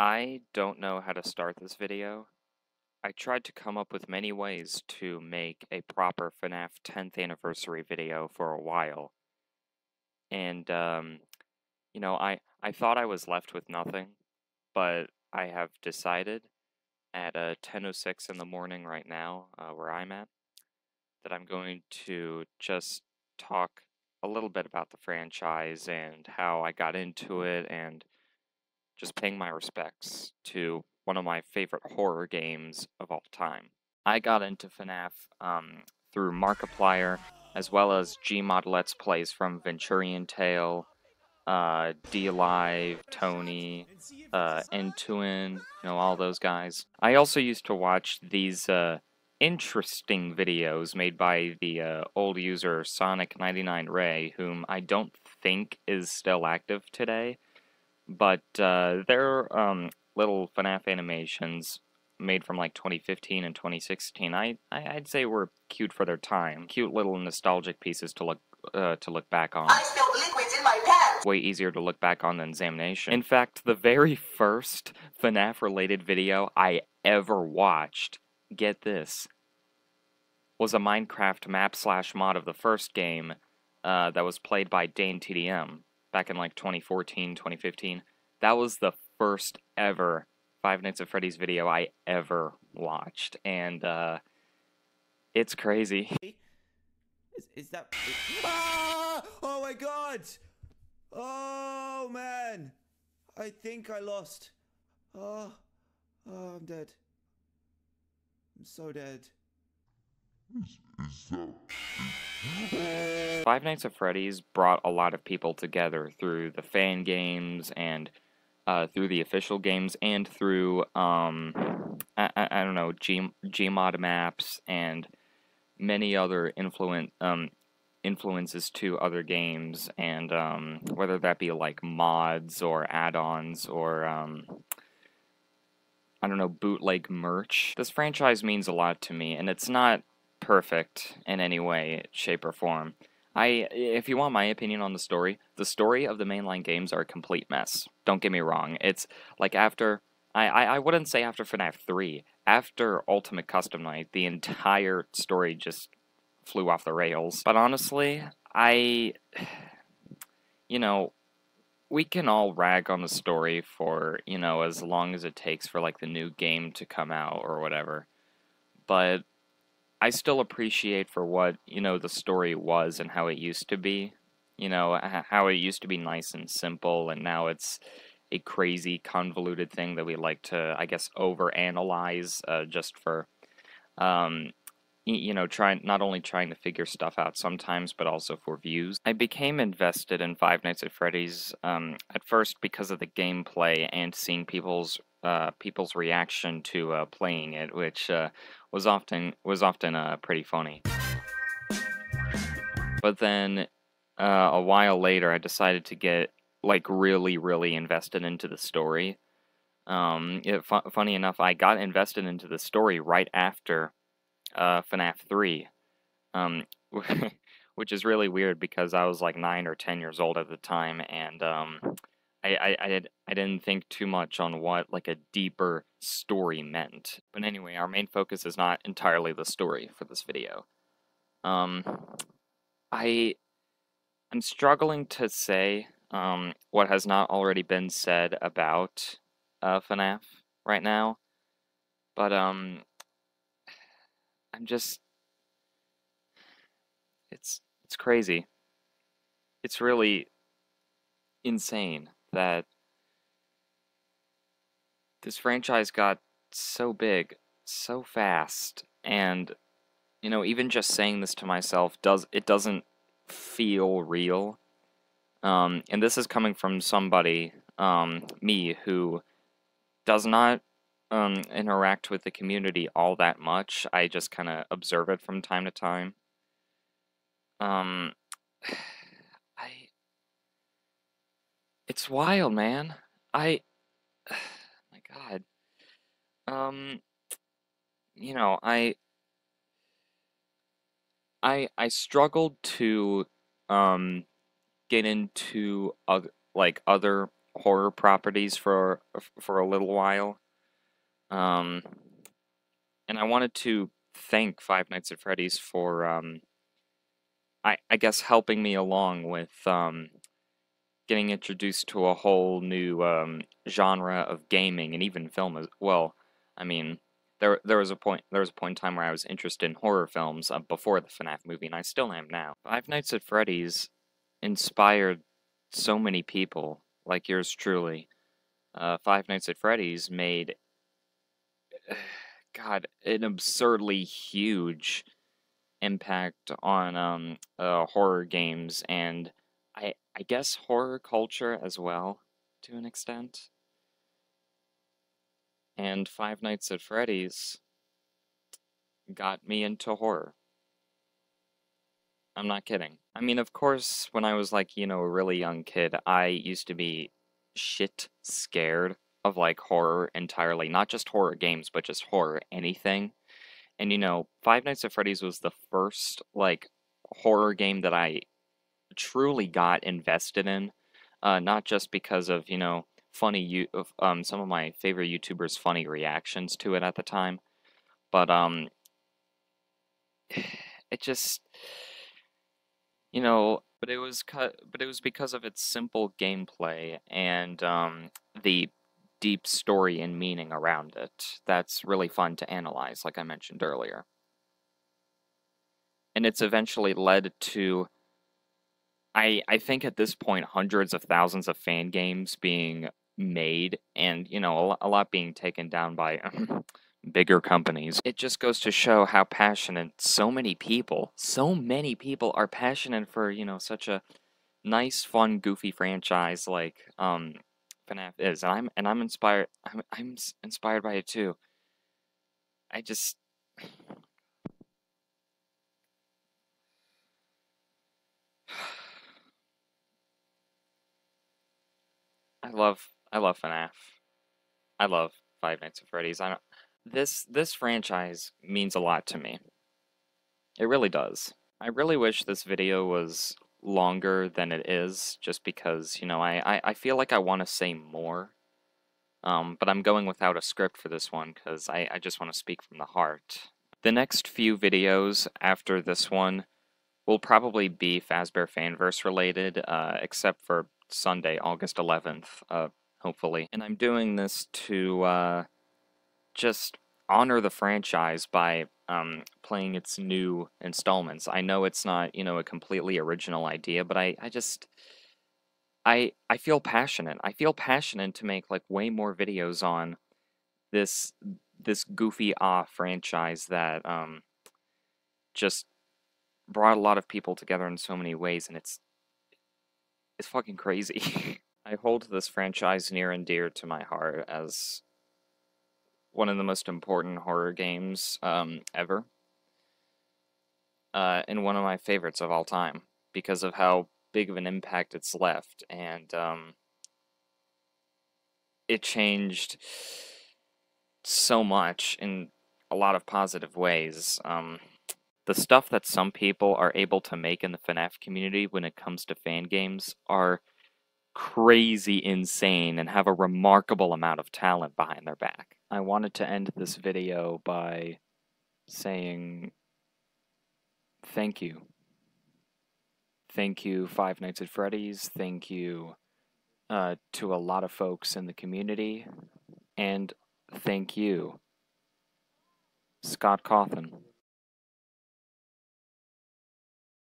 I don't know how to start this video. I tried to come up with many ways to make a proper FNaF 10th anniversary video for a while. And, I thought I was left with nothing, but I have decided at 10:06 in the morning right now, where I'm at, that I'm going to just talk a little bit about the franchise and how I got into it and just paying my respects to one of my favorite horror games of all time. I got into FNaF through Markiplier, as well as Gmod Let's Plays from Venturian Tale, D-Live, Tony, Intuin, all those guys. I also used to watch these interesting videos made by the old user Sonic99Ray, whom I don't think is still active today. But they're little FNaF animations made from like 2015 and 2016. I'd say were cute for their time. Cute little nostalgic pieces to look back on. I spilled liquids in my pants. Way easier to look back on than Damnation. In fact, the very first FNaF related video I ever watched, get this, was a Minecraft map/mod of the first game that was played by Dane TDM back in like 2014, 2015. That was the first ever Five Nights at Freddy's video I ever watched, and it's crazy. Is that... Ah! Oh my god! Oh man! I think I lost. Oh, I'm dead. I'm so dead. Five Nights at Freddy's brought a lot of people together through the fan games and through the official games and through I don't know, Gmod maps and many other influences to other games, and whether that be like mods or add-ons or I don't know, bootleg merch. This franchise means a lot to me, and it's not perfect in any way, shape, or form. If you want my opinion on the story of the mainline games are a complete mess. Don't get me wrong. It's like after, I wouldn't say after FNaF 3, after Ultimate Custom Night, the entire story just flew off the rails. But honestly, we can all rag on the story for, as long as it takes for, like, the new game to come out or whatever. But I still appreciate for what, the story was and how it used to be. How it used to be nice and simple, and now it's a crazy, convoluted thing that we like to, I guess, overanalyze just for, not only trying to figure stuff out sometimes, but also for views. I became invested in Five Nights at Freddy's at first because of the gameplay and seeing people's reaction to playing it, which was often pretty funny. But then a while later, I decided to get like really invested into the story. Funny enough, I got invested into the story right after FNaF 3, which is really weird because I was like 9 or 10 years old at the time, and I didn't think too much on what like a deeper story meant. But anyway, our main focus is not entirely the story for this video. I'm struggling to say what has not already been said about FNaF right now, but I'm just, it's crazy. It's really insane that this franchise got so big so fast, and even just saying this to myself doesn't feel real. And this is coming from somebody, me, who does not interact with the community all that much. I just kind of observe it from time to time. It's wild, man. My God. I struggled to get into other horror properties for a little while. And I wanted to thank Five Nights at Freddy's for I guess helping me along with getting introduced to a whole new genre of gaming and even film as well. I mean, there was a point in time where I was interested in horror films before the FNaF movie, and I still am now. Five Nights at Freddy's inspired so many people, like yours truly. Five Nights at Freddy's made, God, an absurdly huge impact on horror games and I guess horror culture as well to an extent. And Five Nights at Freddy's got me into horror. I'm not kidding. I mean, of course, when I was like, a really young kid, I used to be shit scared of like horror entirely, not just horror games, but just horror anything. And Five Nights at Freddy's was the first like horror game that I truly got invested in, not just because of some of my favorite YouTubers' funny reactions to it at the time, but it just but it was because of its simple gameplay and the deep story and meaning around it that's really fun to analyze, like I mentioned earlier. And it's eventually led to I think at this point, hundreds of thousands of fan games being made and, a lot being taken down by bigger companies. It just goes to show how passionate so many people are passionate for, such a nice, fun, goofy franchise like FNaF is. And I'm inspired inspired by it too. I just I love FNaF. I love Five Nights at Freddy's. I don't, this franchise means a lot to me. It really does. I really wish this video was longer than it is, just because, I feel like I want to say more. But I'm going without a script for this one, because I just want to speak from the heart. The next few videos after this one will probably be Fazbear Fanverse related, except for Sunday, August 11th, hopefully. And I'm doing this to just honor the franchise by playing its new installments. I know it's not, a completely original idea, but I feel passionate. I feel passionate to make like way more videos on this goofy franchise that just brought a lot of people together in so many ways, and it's fucking crazy. I hold this franchise near and dear to my heart as one of the most important horror games ever, and one of my favorites of all time because of how big of an impact it's left, and it changed so much in a lot of positive ways. The stuff that some people are able to make in the FNaF community when it comes to fan games are crazy insane and have a remarkable amount of talent behind their back. I wanted to end this video by saying thank you. Thank you, Five Nights at Freddy's. Thank you to a lot of folks in the community. And thank you, Scott Cawthon.